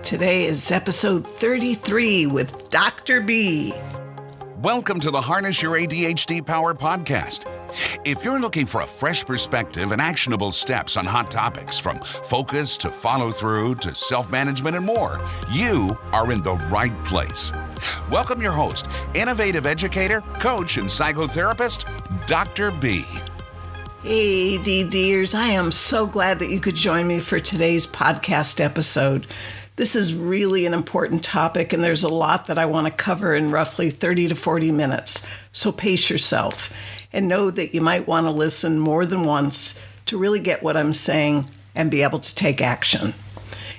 Today is episode 33 with Dr. B. Welcome to the Harness Your ADHD Power podcast. If you're looking for a fresh perspective and actionable steps on hot topics from focus to follow through to self-management and more, you are in the right place. Welcome your host, innovative educator, coach, and psychotherapist, Dr. B. Hey, ADDers, I am so glad that you could join me for today's podcast episode. This is really an important topic, and there's a lot that I want to cover in roughly 30 to 40 minutes. So pace yourself and know that you might want to listen more than once to really get what I'm saying and be able to take action.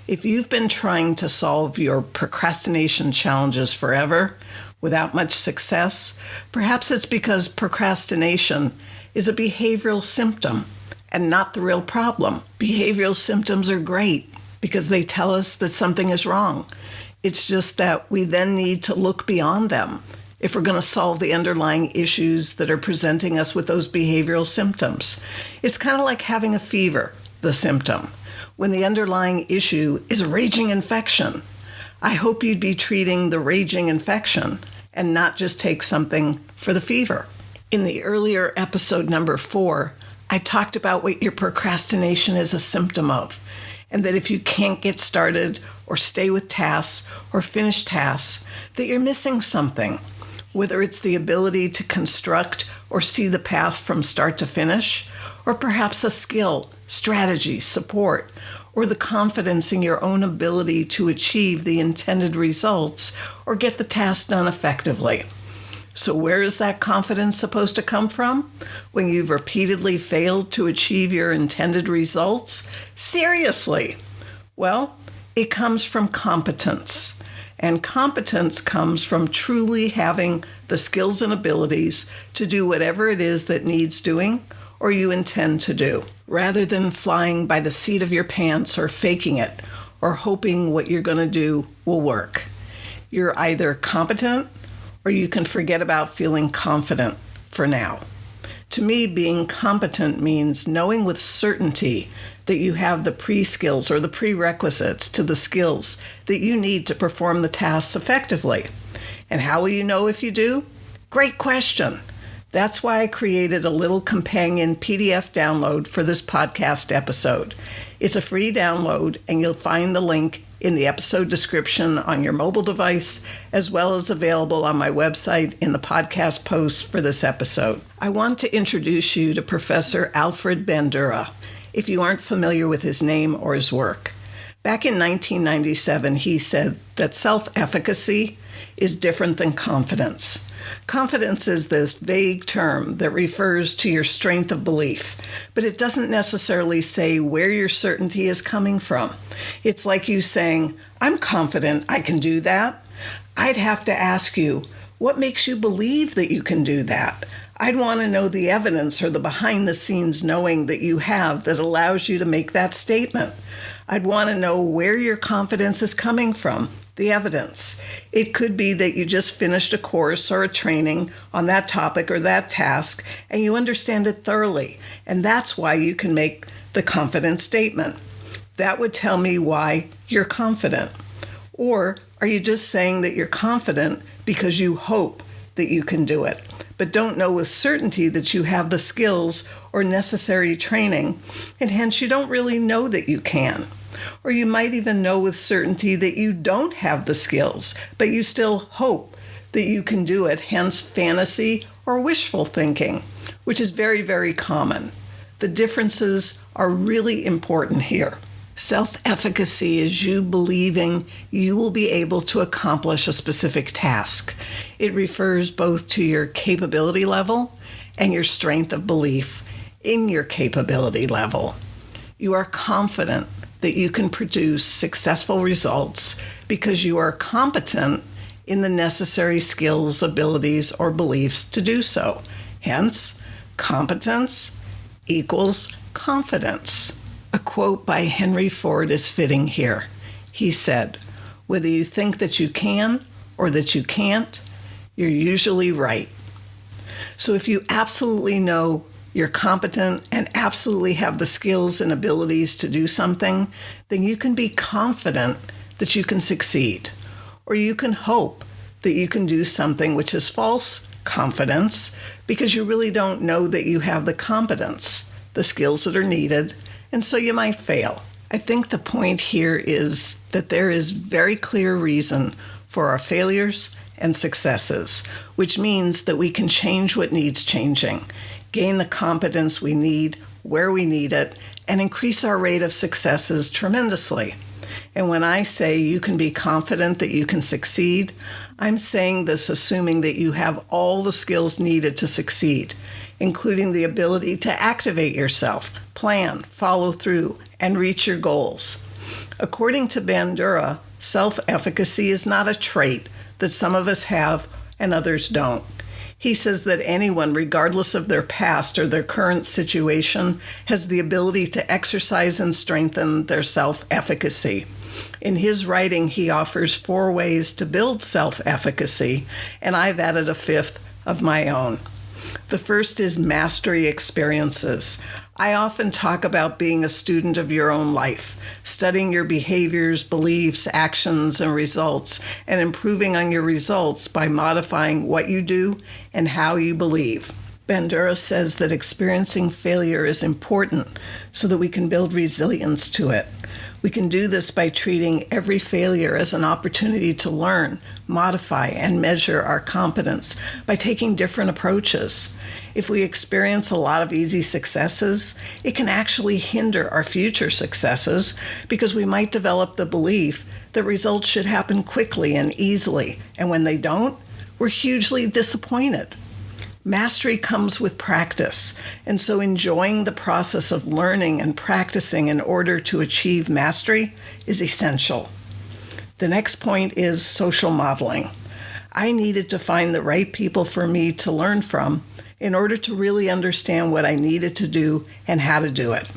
If you've been trying to solve your procrastination challenges forever without much success, perhaps it's because procrastination is a behavioral symptom and not the real problem. Behavioral symptoms are great because they tell us that something is wrong. It's just that we then need to look beyond them if we're going to solve the underlying issues that are presenting us with those behavioral symptoms. It's kind of like having a fever, the symptom, when the underlying issue is a raging infection. I hope you'd be treating the raging infection and not just take something for the fever. In the earlier episode number 4, I talked about what your procrastination is a symptom of, and that if you can't get started or stay with tasks or finish tasks, that you're missing something, whether it's the ability to construct or see the path from start to finish, or perhaps a skill, strategy, support, or the confidence in your own ability to achieve the intended results or get the task done effectively. So where is that confidence supposed to come from when you've repeatedly failed to achieve your intended results? Seriously. Well, it comes from competence. And competence comes from truly having the skills and abilities to do whatever it is that needs doing or you intend to do, rather than flying by the seat of your pants or faking it or hoping what you're going to do will work. You're either competent or you can forget about feeling confident for now. To me, being competent means knowing with certainty that you have the pre-skills or the prerequisites to the skills that you need to perform the tasks effectively. And how will you know if you do? Great question. That's why I created a little companion PDF download for this podcast episode. It's a free download, and you'll find the link in the episode description on your mobile device, as well as available on my website in the podcast posts for this episode. I want to introduce you to Professor Alfred Bandura, if you aren't familiar with his name or his work. Back in 1997, he said that self-efficacy is different than confidence. Confidence is this vague term that refers to your strength of belief, but it doesn't necessarily say where your certainty is coming from. It's like you saying, I'm confident I can do that. I'd have to ask you, what makes you believe that you can do that? I'd want to know the evidence or the behind-the-scenes knowing that you have that allows you to make that statement. I'd want to know where your confidence is coming from. The evidence. It could be that you just finished a course or a training on that topic or that task, and you understand it thoroughly, and that's why you can make the confident statement. That would tell me why you're confident. Or are you just saying that you're confident because you hope that you can do it, but don't know with certainty that you have the skills or necessary training, and hence you don't really know that you can? Or you might even know with certainty that you don't have the skills, but you still hope that you can do it, hence fantasy or wishful thinking, which is very, very common. The differences are really important here. Self-efficacy is you believing you will be able to accomplish a specific task. It refers both to your capability level and your strength of belief in your capability level. You are confident that you can produce successful results because you are competent in the necessary skills, abilities, or beliefs to do so. Hence, competence equals confidence. A quote by Henry Ford is fitting here. He said, "Whether you think that you can or that you can't, you're usually right." So if you absolutely know you're competent and absolutely have the skills and abilities to do something, then you can be confident that you can succeed, or you can hope that you can do something, which is false confidence, because you really don't know that you have the competence, the skills that are needed, and so you might fail. I think the point here is that there is very clear reason for our failures and successes, which means that we can change what needs changing, gain the competence we need where we need it, and increase our rate of successes tremendously. And when I say you can be confident that you can succeed, I'm saying this assuming that you have all the skills needed to succeed, including the ability to activate yourself, plan, follow through, and reach your goals. According to Bandura, self-efficacy is not a trait that some of us have and others don't. He says that anyone, regardless of their past or their current situation, has the ability to exercise and strengthen their self-efficacy. In his writing, he offers 4 ways to build self-efficacy, and I've added a 5th of my own. The first is mastery experiences. I often talk about being a student of your own life, studying your behaviors, beliefs, actions, and results, and improving on your results by modifying what you do and how you believe. Bandura says that experiencing failure is important so that we can build resilience to it. We can do this by treating every failure as an opportunity to learn, modify, and measure our competence by taking different approaches. If we experience a lot of easy successes, it can actually hinder our future successes because we might develop the belief that results should happen quickly and easily, and when they don't, we're hugely disappointed. Mastery comes with practice, and so enjoying the process of learning and practicing in order to achieve mastery is essential. The next point is social modeling. I needed to find the right people for me to learn from in order to really understand what I needed to do and how to do it.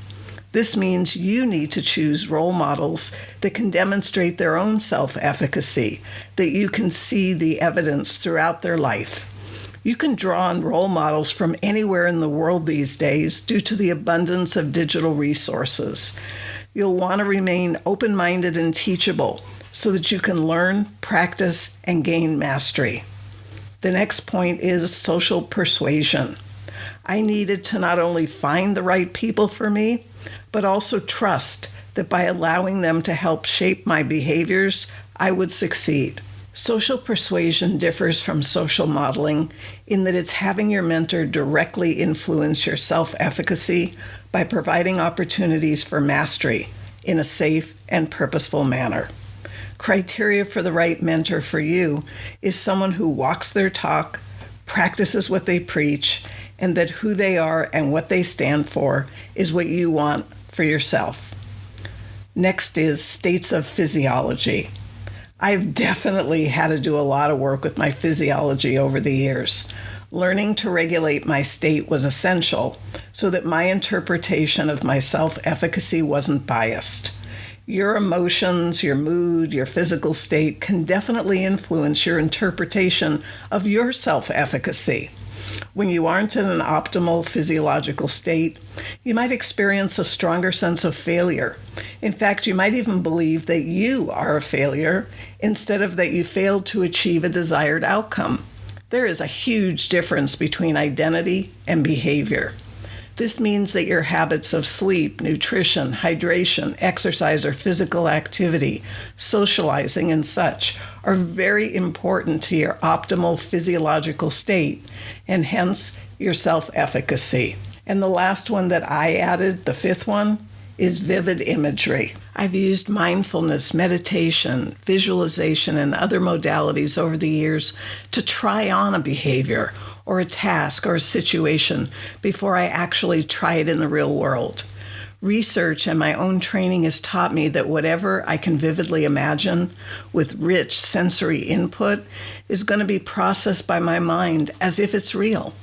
This means you need to choose role models that can demonstrate their own self-efficacy, that you can see the evidence throughout their life. You can draw on role models from anywhere in the world these days due to the abundance of digital resources. You'll want to remain open-minded and teachable so that you can learn, practice, and gain mastery. The next point is social persuasion. I needed to not only find the right people for me, but also trust that by allowing them to help shape my behaviors, I would succeed. Social persuasion differs from social modeling in that it's having your mentor directly influence your self-efficacy by providing opportunities for mastery in a safe and purposeful manner. Criteria for the right mentor for you is someone who walks their talk, practices what they preach, and that who they are and what they stand for is what you want for yourself. Next is states of physiology. I've definitely had to do a lot of work with my physiology over the years. Learning to regulate my state was essential so that my interpretation of my self-efficacy wasn't biased. Your emotions, your mood, your physical state can definitely influence your interpretation of your self-efficacy. When you aren't in an optimal physiological state, you might experience a stronger sense of failure. In fact, you might even believe that you are a failure instead of that you failed to achieve a desired outcome. There is a huge difference between identity and behavior. This means that your habits of sleep, nutrition, hydration, exercise, or physical activity, socializing, and such are very important to your optimal physiological state and hence your self-efficacy. And the last one that I added, the 5th one, is vivid imagery. I've used mindfulness, meditation, visualization, and other modalities over the years to try on a behavior or a task or a situation before I actually try it in the real world. Research and my own training has taught me that whatever I can vividly imagine with rich sensory input is going to be processed by my mind as if it's real.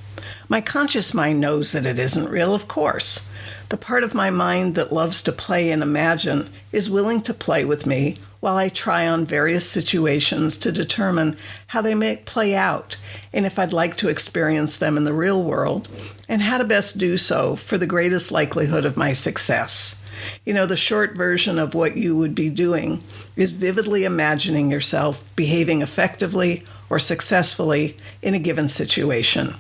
My conscious mind knows that it isn't real, of course. The part of my mind that loves to play and imagine is willing to play with me while I try on various situations to determine how they may play out and if I'd like to experience them in the real world and how to best do so for the greatest likelihood of my success. The short version of what you would be doing is vividly imagining yourself behaving effectively or successfully in a given situation.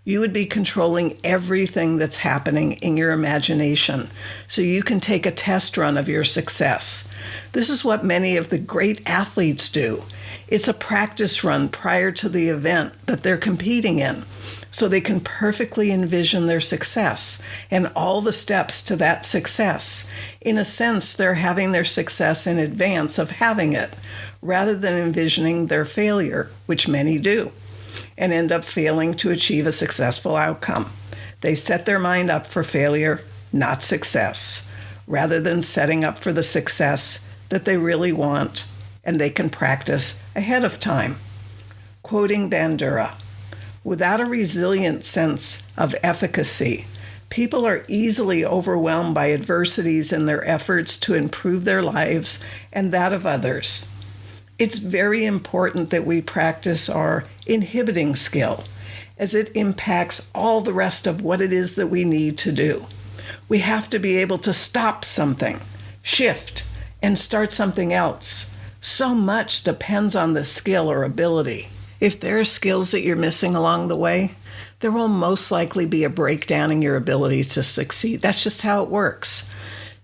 You would be controlling everything that's happening in your imagination so you can take a test run of your success. This is what many of the great athletes do. It's a practice run prior to the event that they're competing in, so they can perfectly envision their success and all the steps to that success. In a sense, they're having their success in advance of having it, rather than envisioning their failure, which many do, and end up failing to achieve a successful outcome. They set their mind up for failure, not success, rather than setting up for the success that they really want, and they can practice ahead of time. Quoting Bandura, "Without a resilient sense of efficacy, people are easily overwhelmed by adversities in their efforts to improve their lives and that of others." It's very important that we practice our inhibiting skill, as it impacts all the rest of what it is that we need to do. We have to be able to stop something, shift, and start something else. So much depends on the skill or ability. If there are skills that you're missing along the way, there will most likely be a breakdown in your ability to succeed. That's just how it works.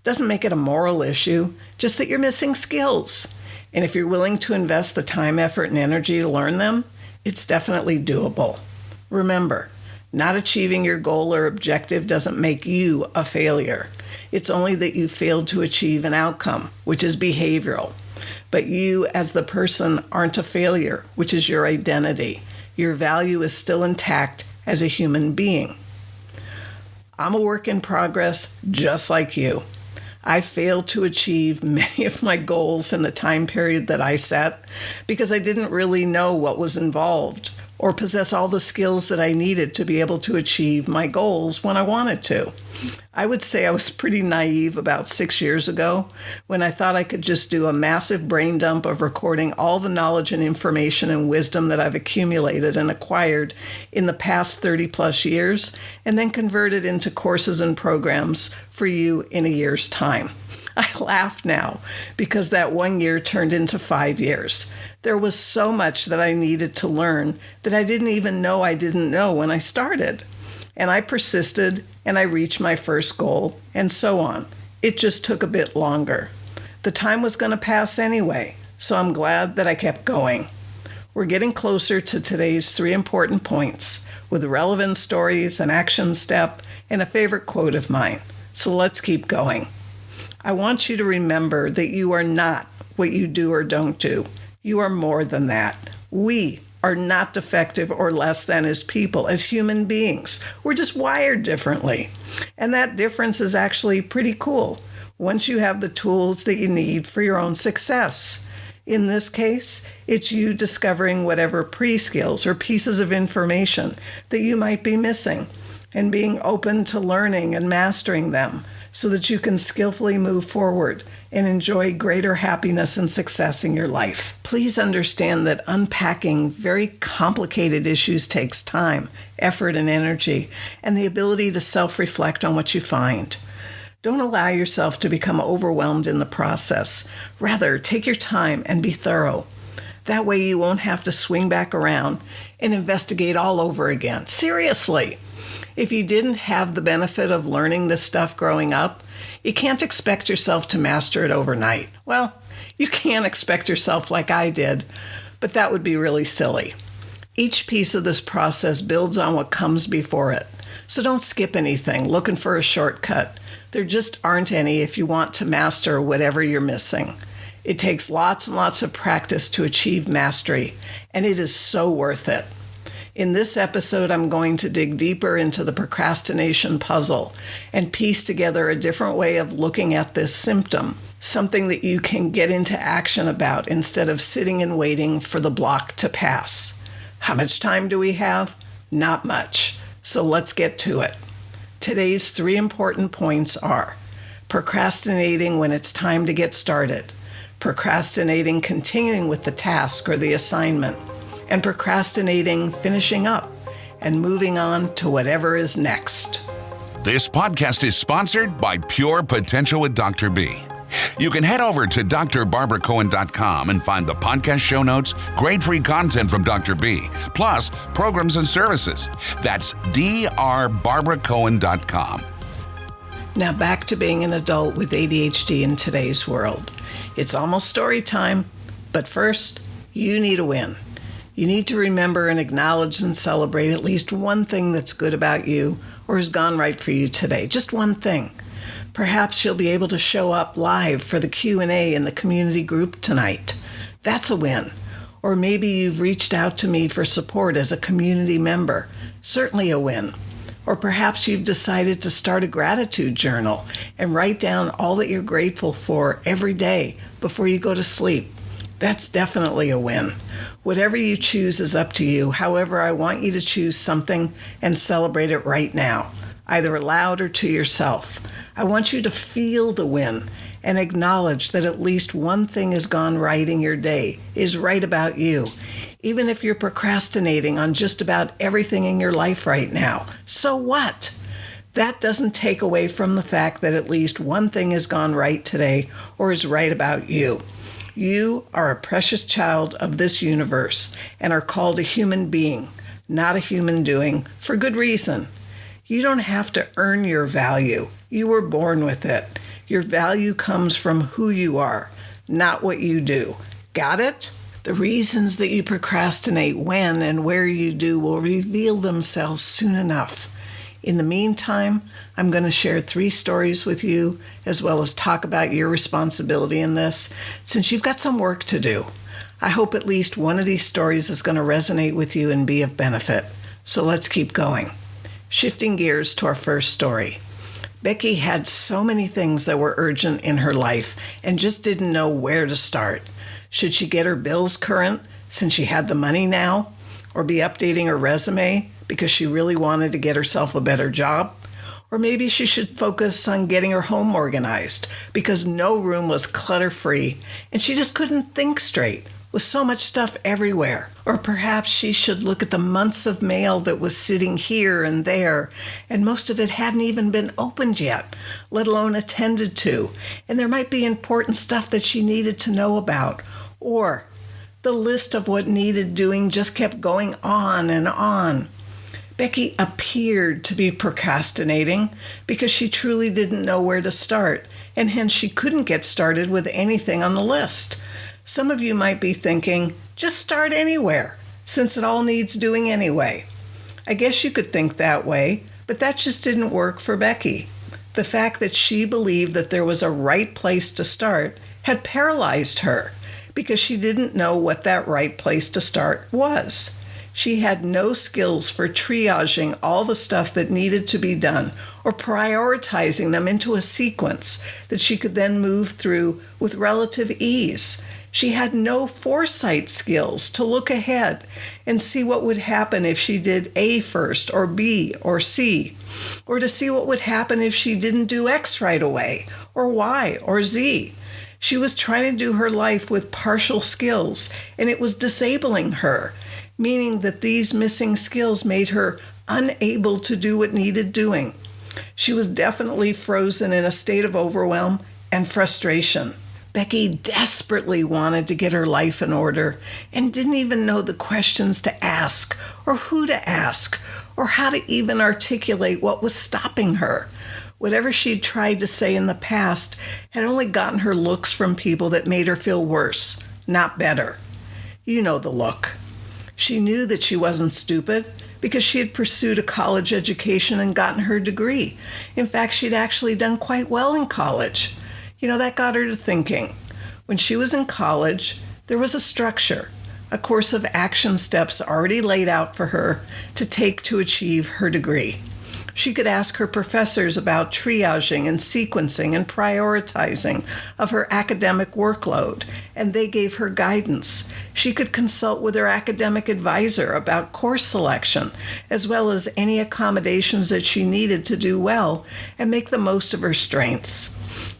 Doesn't make it a moral issue, just that you're missing skills. And if you're willing to invest the time, effort, and energy to learn them, it's definitely doable. Remember, not achieving your goal or objective doesn't make you a failure. It's only that you failed to achieve an outcome, which is behavioral. But you, as the person, aren't a failure, which is your identity. Your value is still intact as a human being. I'm a work in progress, just like you. I failed to achieve many of my goals in the time period that I set because I didn't really know what was involved or possess all the skills that I needed to be able to achieve my goals when I wanted to. I would say I was pretty naive about 6 years ago when I thought I could just do a massive brain dump of recording all the knowledge and information and wisdom that I've accumulated and acquired in the past 30 plus years and then convert it into courses and programs for you in a year's time. I laugh now because that 1 year turned into 5 years. There was so much that I needed to learn that I didn't even know I didn't know when I started. And I persisted, and I reached my first goal, and so on. It just took a bit longer. The time was going to pass anyway, so I'm glad that I kept going. We're getting closer to today's 3 important points, with relevant stories, an action step, and a favorite quote of mine. So let's keep going. I want you to remember that you are not what you do or don't do. You are more than that. We are not defective or less than as people, as human beings. We're just wired differently. And that difference is actually pretty cool once you have the tools that you need for your own success. In this case, it's you discovering whatever pre-skills or pieces of information that you might be missing and being open to learning and mastering them so that you can skillfully move forward and enjoy greater happiness and success in your life. Please understand that unpacking very complicated issues takes time, effort, and energy, and the ability to self-reflect on what you find. Don't allow yourself to become overwhelmed in the process. Rather, take your time and be thorough. That way you won't have to swing back around and investigate all over again. Seriously. If you didn't have the benefit of learning this stuff growing up, you can't expect yourself to master it overnight. Well, you can expect yourself like I did, but that would be really silly. Each piece of this process builds on what comes before it. So don't skip anything looking for a shortcut. There just aren't any if you want to master whatever you're missing. It takes lots and lots of practice to achieve mastery, and it is so worth it. In this episode, I'm going to dig deeper into the procrastination puzzle and piece together a different way of looking at this symptom, something that you can get into action about instead of sitting and waiting for the block to pass. How much time do we have? Not much. So let's get to it. Today's 3 important points are procrastinating when it's time to get started, procrastinating continuing with the task or the assignment, and procrastinating finishing up and moving on to whatever is next. This podcast is sponsored by Pure Potential with Dr. B. You can head over to drbarbaracohen.com and find the podcast show notes, great free content from Dr. B, plus programs and services. That's drbarbaracohen.com. Now back to being an adult with ADHD in today's world. It's almost story time, but first, you need a win. You need to remember and acknowledge and celebrate at least one thing that's good about you or has gone right for you today. Just one thing. Perhaps you'll be able to show up live for the Q&A in the community group tonight. That's a win. Or maybe you've reached out to me for support as a community member. Certainly a win. Or perhaps you've decided to start a gratitude journal and write down all that you're grateful for every day before you go to sleep. That's definitely a win. Whatever you choose is up to you. However, I want you to choose something and celebrate it right now, either aloud or to yourself. I want you to feel the win and acknowledge that at least one thing has gone right in your day, is right about you. Even if you're procrastinating on just about everything in your life right now, so what? That doesn't take away from the fact that at least one thing has gone right today or is right about you. You are a precious child of this universe and are called a human being, not a human doing, for good reason. You don't have to earn your value. You were born with it. Your value comes from who you are, not what you do. Got it? The reasons that you procrastinate when and where you do will reveal themselves soon enough. In the meantime, I'm going to share 3 stories with you, as well as talk about your responsibility in this, since you've got some work to do. I hope at least one of these stories is going to resonate with you and be of benefit. So let's keep going. Shifting gears to our first story. Becky had so many things that were urgent in her life and just didn't know where to start. Should she get her bills current since she had the money now? Or be updating her resume because she really wanted to get herself a better job? Or maybe she should focus on getting her home organized because no room was clutter-free and she just couldn't think straight with so much stuff everywhere. Or perhaps she should look at the months of mail that was sitting here and there, and most of it hadn't even been opened yet, let alone attended to, and there might be important stuff that she needed to know about. Or the list of what needed doing just kept going on and on. Becky appeared to be procrastinating because she truly didn't know where to start, and hence she couldn't get started with anything on the list. Some of you might be thinking, just start anywhere, since it all needs doing anyway. I guess you could think that way, but that just didn't work for Becky. The fact that she believed that there was a right place to start had paralyzed her because she didn't know what that right place to start was. She had no skills for triaging all the stuff that needed to be done or prioritizing them into a sequence that she could then move through with relative ease. She had no foresight skills to look ahead and see what would happen if she did A first or B or C, or to see what would happen if she didn't do X right away or Y or Z. She was trying to do her life with partial skills, and it was disabling her, meaning that these missing skills made her unable to do what needed doing. She was definitely frozen in a state of overwhelm and frustration. Becky desperately wanted to get her life in order and didn't even know the questions to ask or who to ask or how to even articulate what was stopping her. Whatever she'd tried to say in the past had only gotten her looks from people that made her feel worse, not better. You know the look. She knew that she wasn't stupid because she had pursued a college education and gotten her degree. In fact, she'd actually done quite well in college. That got her to thinking. When she was in college, there was a structure, a course of action steps already laid out for her to take to achieve her degree. She could ask her professors about triaging and sequencing and prioritizing of her academic workload, and they gave her guidance. She could consult with her academic advisor about course selection, as well as any accommodations that she needed to do well and make the most of her strengths.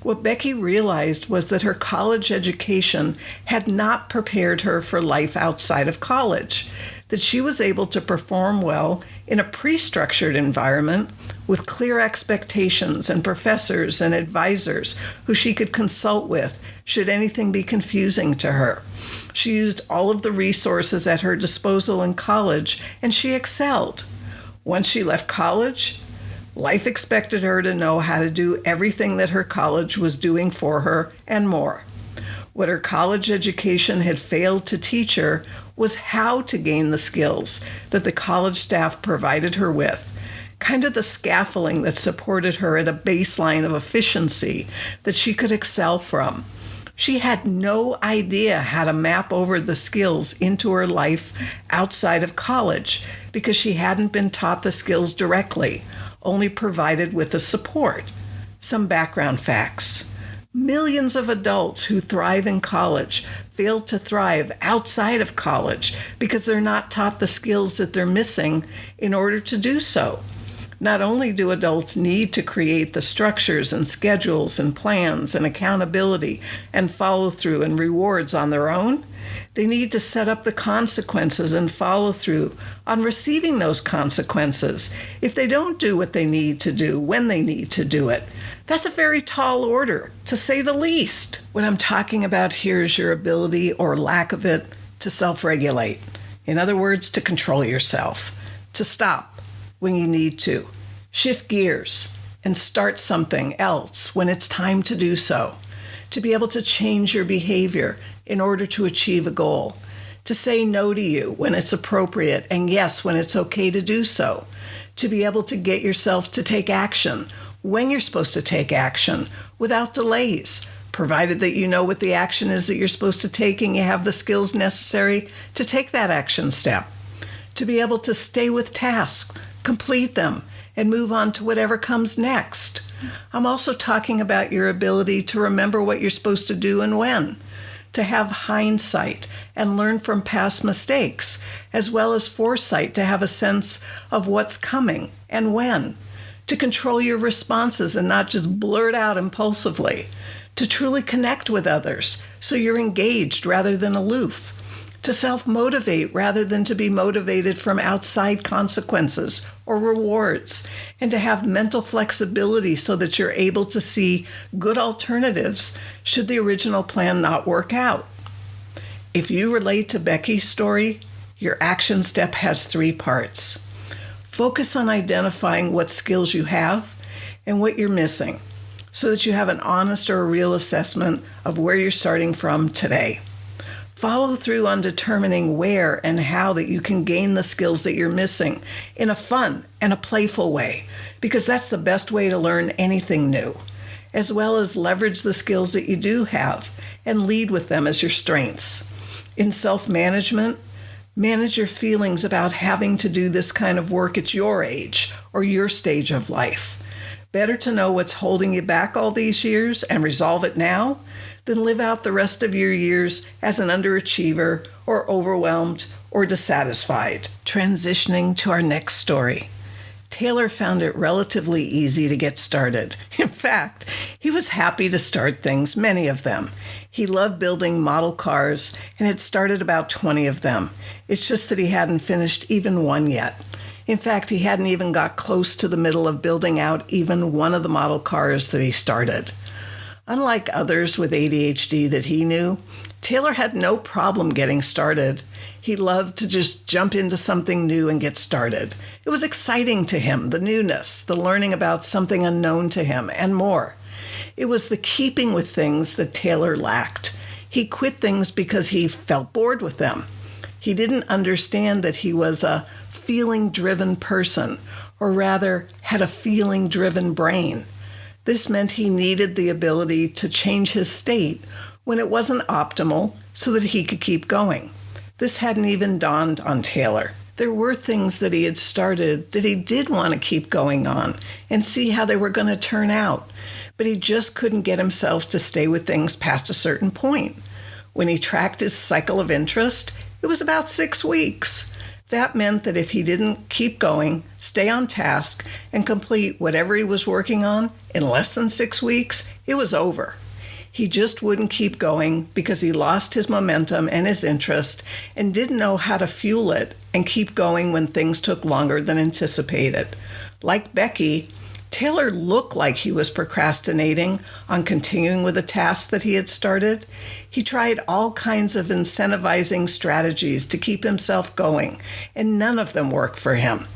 What Becky realized was that her college education had not prepared her for life outside of college, that she was able to perform well in a pre-structured environment with clear expectations and professors and advisors who she could consult with should anything be confusing to her. She used all of the resources at her disposal in college, and she excelled. Once she left college, life expected her to know how to do everything that her college was doing for her and more. What her college education had failed to teach her was how to gain the skills that the college staff provided her with, kind of the scaffolding that supported her at a baseline of efficiency that she could excel from. She had no idea how to map over the skills into her life outside of college because she hadn't been taught the skills directly, only provided with the support. Some background facts. Millions of adults who thrive in college fail to thrive outside of college because they're not taught the skills that they're missing in order to do so. Not only do adults need to create the structures and schedules and plans and accountability and follow through and rewards on their own, they need to set up the consequences and follow through on receiving those consequences if they don't do what they need to do when they need to do it. That's a very tall order, to say the least. What I'm talking about here is your ability or lack of it to self-regulate. In other words, to control yourself, to stop when you need to, shift gears, and start something else when it's time to do so, to be able to change your behavior in order to achieve a goal, to say no to you when it's appropriate and yes when it's okay to do so, to be able to get yourself to take action when you're supposed to take action without delays, provided that you know what the action is that you're supposed to take and you have the skills necessary to take that action step, to be able to stay with tasks, complete them, and move on to whatever comes next. I'm also talking about your ability to remember what you're supposed to do and when, to have hindsight and learn from past mistakes, as well as foresight to have a sense of what's coming and when, to control your responses and not just blurt out impulsively, to truly connect with others so you're engaged rather than aloof, to self-motivate rather than to be motivated from outside consequences or rewards, and to have mental flexibility so that you're able to see good alternatives should the original plan not work out. If you relate to Becky's story, your action step has 3 parts. Focus on identifying what skills you have and what you're missing so that you have an honest or a real assessment of where you're starting from today. Follow through on determining where and how that you can gain the skills that you're missing in a fun and a playful way, because that's the best way to learn anything new, as well as leverage the skills that you do have and lead with them as your strengths. In self-management, manage your feelings about having to do this kind of work at your age or your stage of life. Better to know what's holding you back all these years and resolve it now than live out the rest of your years as an underachiever or overwhelmed or dissatisfied. Transitioning to our next story. Taylor found it relatively easy to get started. In fact, he was happy to start things, many of them. He loved building model cars and had started about 20 of them. It's just that he hadn't finished even one yet. In fact, he hadn't even got close to the middle of building out even one of the model cars that he started. Unlike others with ADHD that he knew, Taylor had no problem getting started. He loved to just jump into something new and get started. It was exciting to him, the newness, the learning about something unknown to him, and more. It was the keeping with things that Taylor lacked. He quit things because he felt bored with them. He didn't understand that he was a feeling-driven person, or rather had a feeling-driven brain. This meant he needed the ability to change his state when it wasn't optimal so that he could keep going. This hadn't even dawned on Taylor. There were things that he had started that he did want to keep going on and see how they were going to turn out, but he just couldn't get himself to stay with things past a certain point. When he tracked his cycle of interest, it was about 6 weeks. That meant that if he didn't keep going, stay on task, and complete whatever he was working on in less than 6 weeks, it was over. He just wouldn't keep going because he lost his momentum and his interest and didn't know how to fuel it and keep going when things took longer than anticipated. Like Becky, Taylor looked like he was procrastinating on continuing with a task that he had started. He tried all kinds of incentivizing strategies to keep himself going, and none of them worked for him.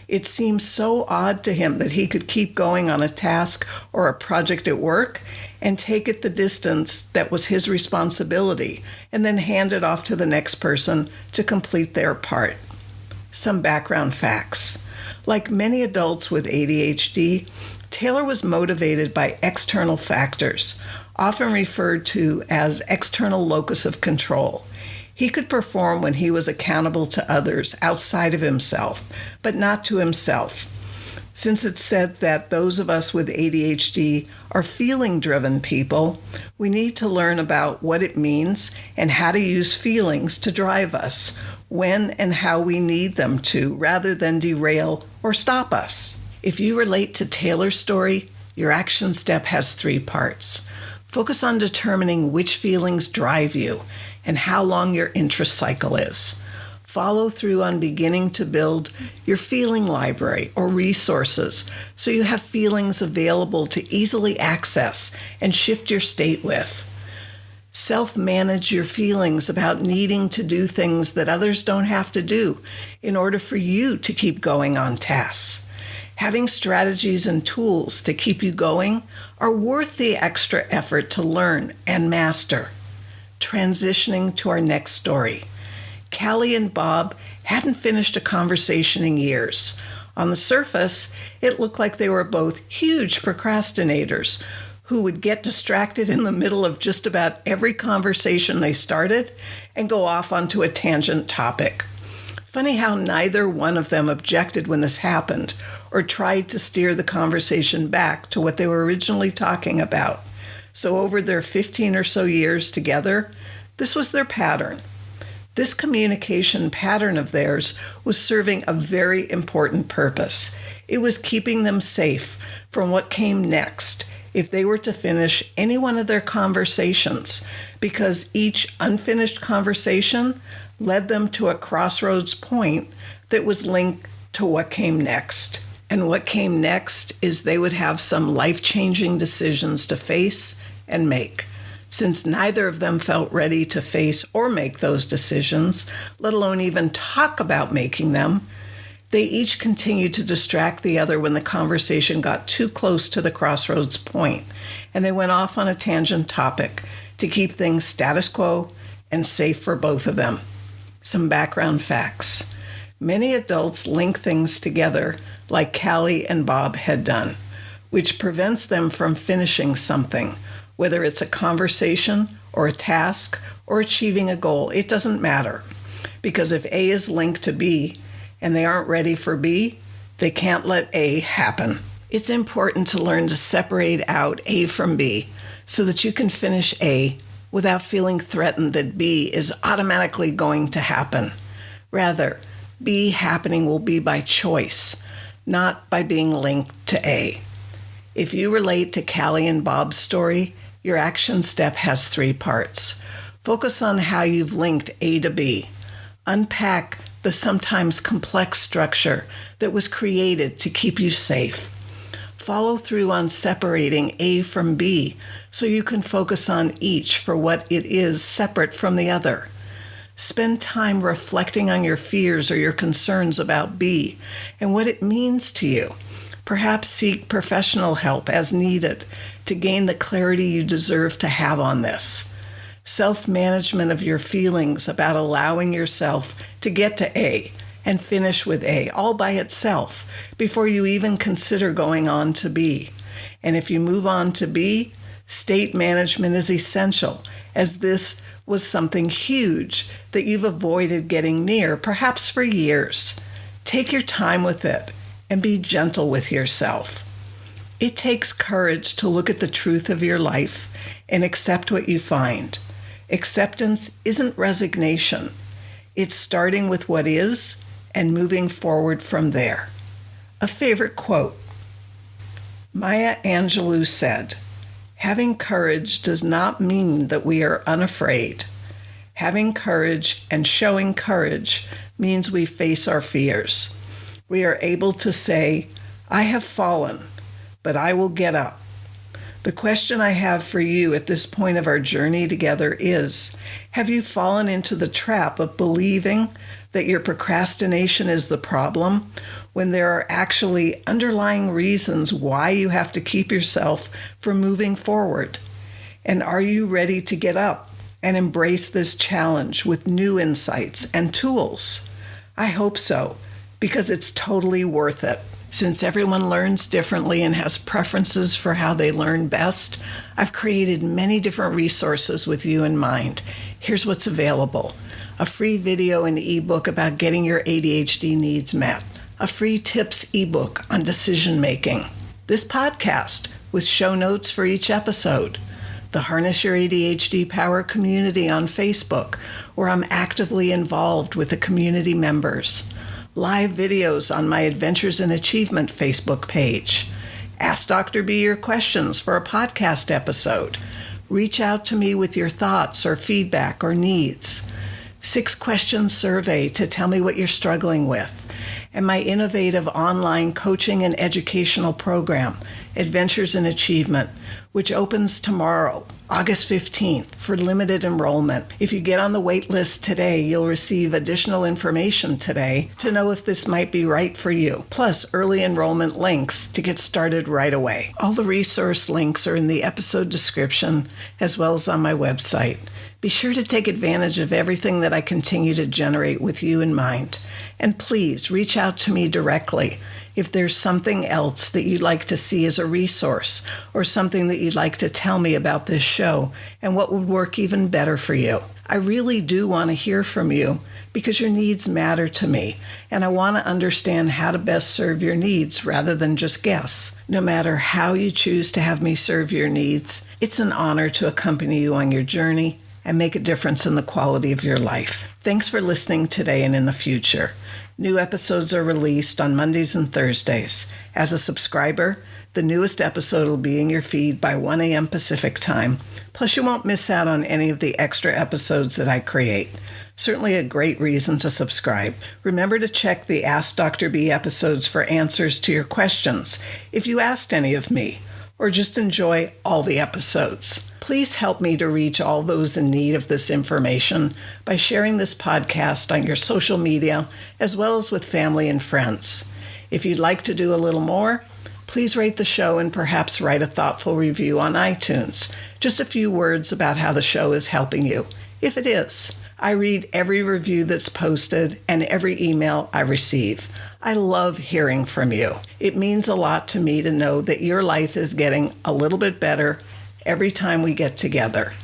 It seemed so odd to him that he could keep going on a task or a project at work and take it the distance that was his responsibility, and then hand it off to the next person to complete their part. Some background facts. Like many adults with ADHD, Taylor was motivated by external factors, often referred to as external locus of control. He could perform when he was accountable to others outside of himself, but not to himself. Since it's said that those of us with ADHD are feeling-driven people, we need to learn about what it means and how to use feelings to drive us, when and how we need them to, rather than derail or stop us. If you relate to Taylor's story, your action step has 3 parts. Focus on determining which feelings drive you and how long your interest cycle is. Follow through on beginning to build your feeling library or resources so you have feelings available to easily access and shift your state with. Self-manage your feelings about needing to do things that others don't have to do in order for you to keep going on tasks. Having strategies and tools to keep you going are worth the extra effort to learn and master. Transitioning to our next story. Callie and Bob hadn't finished a conversation in years. On the surface, it looked like they were both huge procrastinators who would get distracted in the middle of just about every conversation they started and go off onto a tangent topic. Funny how neither one of them objected when this happened or tried to steer the conversation back to what they were originally talking about. So over their 15 or so years together, this was their pattern. This communication pattern of theirs was serving a very important purpose. It was keeping them safe from what came next if they were to finish any one of their conversations, because each unfinished conversation led them to a crossroads point that was linked to what came next. And what came next is they would have some life-changing decisions to face and make. Since neither of them felt ready to face or make those decisions, let alone even talk about making them, they each continued to distract the other when the conversation got too close to the crossroads point, and they went off on a tangent topic to keep things status quo and safe for both of them. Some background facts. Many adults link things together like Callie and Bob had done, which prevents them from finishing something, whether it's a conversation or a task or achieving a goal. It doesn't matter, because if A is linked to B and they aren't ready for B, they can't let A happen. It's important to learn to separate out A from B so that you can finish A without feeling threatened that B is automatically going to happen. Rather, B happening will be by choice, not by being linked to A. If you relate to Callie and Bob's story, your action step has 3 parts. Focus on how you've linked A to B. Unpack the sometimes complex structure that was created to keep you safe. Follow through on separating A from B so you can focus on each for what it is separate from the other. Spend time reflecting on your fears or your concerns about B and what it means to you. Perhaps seek professional help as needed to gain the clarity you deserve to have on this. Self-management of your feelings about allowing yourself to get to A and finish with A all by itself before you even consider going on to B. And if you move on to B, state management is essential, as this was something huge that you've avoided getting near, perhaps for years. Take your time with it and be gentle with yourself. It takes courage to look at the truth of your life and accept what you find. Acceptance isn't resignation. It's starting with what is and moving forward from there. A favorite quote. Maya Angelou said, "Having courage does not mean that we are unafraid. Having courage and showing courage means we face our fears. We are able to say, 'I have fallen, but I will get up.'" The question I have for you at this point of our journey together is, have you fallen into the trap of believing that your procrastination is the problem when there are actually underlying reasons why you have to keep yourself from moving forward? And are you ready to get up and embrace this challenge with new insights and tools? I hope so, because it's totally worth it. Since everyone learns differently and has preferences for how they learn best, I've created many different resources with you in mind. Here's what's available. A free video and ebook about getting your ADHD needs met. A free tips ebook on decision making. This podcast with show notes for each episode. The Harness Your ADHD Power community on Facebook, where I'm actively involved with the community members. Live videos on my Adventures in Achievement Facebook page. Ask Dr. B your questions for a podcast episode. Reach out to me with your thoughts or feedback or needs. 6-question survey to tell me what you're struggling with. And my innovative online coaching and educational program, Adventures in Achievement, which opens tomorrow, August 15th, for limited enrollment. If you get on the wait list today, you'll receive additional information today to know if this might be right for you, plus early enrollment links to get started right away. All the resource links are in the episode description, as well as on my website. Be sure to take advantage of everything that I continue to generate with you in mind. And please reach out to me directly if there's something else that you'd like to see as a resource or something that you'd like to tell me about this show and what would work even better for you. I really do want to hear from you because your needs matter to me, and I want to understand how to best serve your needs rather than just guess. No matter how you choose to have me serve your needs, it's an honor to accompany you on your journey and make a difference in the quality of your life. Thanks for listening today and in the future. New episodes are released on Mondays and Thursdays. As a subscriber, the newest episode will be in your feed by 1 a.m. Pacific time. Plus, you won't miss out on any of the extra episodes that I create. Certainly a great reason to subscribe. Remember to check the Ask Dr. B episodes for answers to your questions if you asked any of me, or just enjoy all the episodes. Please help me to reach all those in need of this information by sharing this podcast on your social media as well as with family and friends. If you'd like to do a little more, please rate the show and perhaps write a thoughtful review on iTunes. Just a few words about how the show is helping you, if it is. I read every review that's posted and every email I receive. I love hearing from you. It means a lot to me to know that your life is getting a little bit better every time we get together.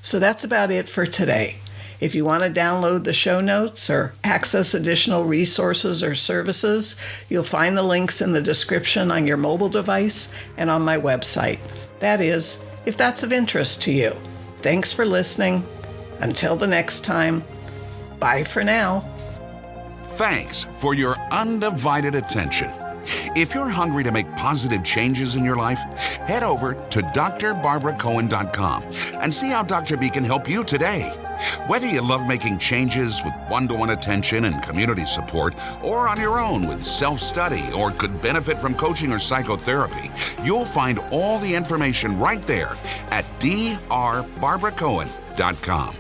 So that's about it for today. If you want to download the show notes or access additional resources or services, you'll find the links in the description on your mobile device and on my website. That is, if that's of interest to you. Thanks for listening. Until the next time, bye for now. Thanks for your undivided attention. If you're hungry to make positive changes in your life, head over to drbarbaracohen.com and see how Dr. B can help you today. Whether you love making changes with one-to-one attention and community support, or on your own with self-study, or could benefit from coaching or psychotherapy, you'll find all the information right there at drbarbaracohen.com.